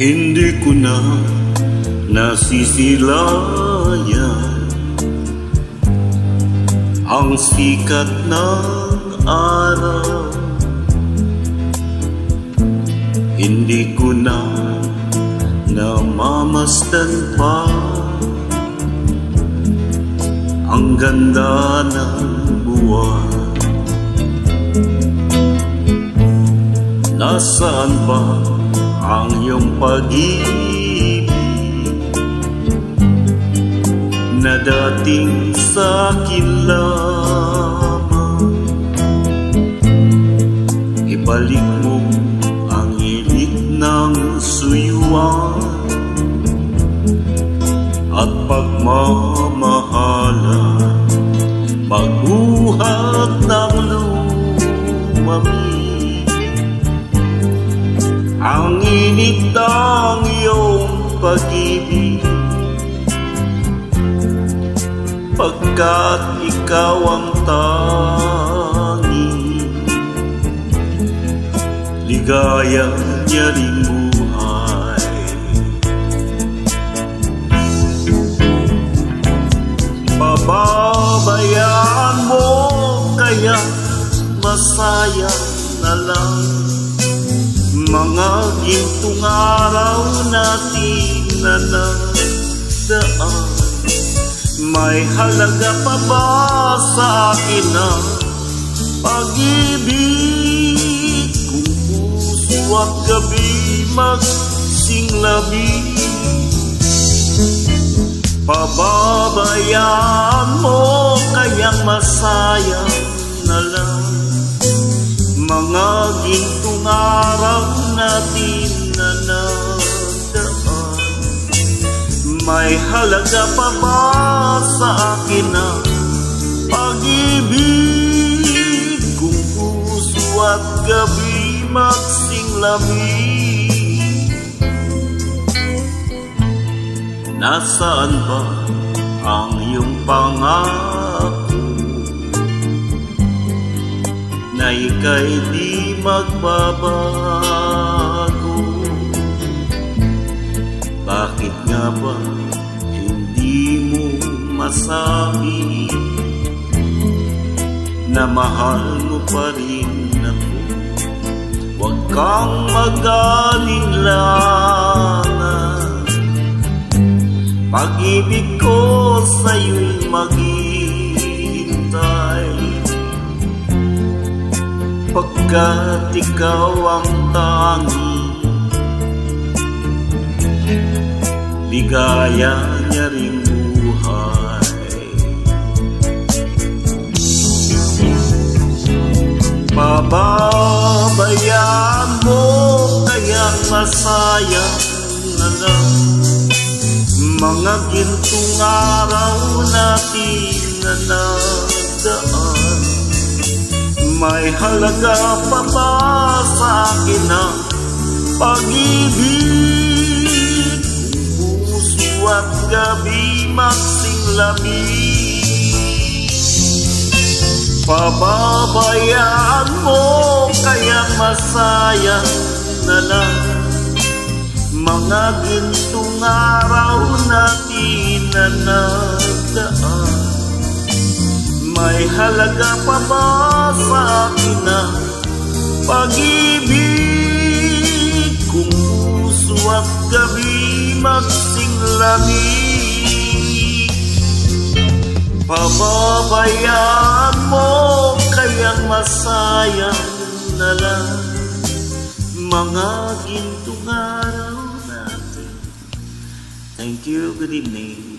Hindi ko na nasisilayan ang sikat ng araw. Hindi ko na namamasdan pa ang ganda ng buwan. Nasaan ba ang iyong pag-ibig na dating sa'kin lamang? Ibalik mo ang init ng suyuan at pagmamahalan, magbuhat ng lumamig. Ang init ng iyong pag-ibig, pagkat ikaw ang tanging ligaya niya ring buhay. Pababayaan mo kaya masayang na lang mga gintong araw natin na nagdaan? May halaga pa ba sa akin ang pag-ibig kung puso at gabi magsinglabi? Pababayaan mo kayang masayang na lang mga gintong araw natin na nagdaan? May halaga pa ba sa akin ang pag-ibig kung puso at gabi magsinglamig? Nasaan ba ang iyong pangako na ika'y di magbabago? Bakit nga ba hindi mo masabi na mahal mo pa rin ako? Huwag kang mag-alinlangan, pag-ibig ko sa'yo'y maghihintay, pagkat ikaw ang tanging ligaya niya ring buhay. Pababayaan mo kayang masayang na lang mga gintong araw natin na nagdaan? May halaga pa ba sa akin ang pag-ibig kung puso at gabi magsinglamig? Pababayaan mo kayang masayang na lang mga gintong araw natin na nagdaan? May halaga pa ba sa akin ang pag-ibig kung puso at gabi magsinglamig? Pababayaan mo kayang masayang na lang mga gintong araw natin. Thank you, good evening.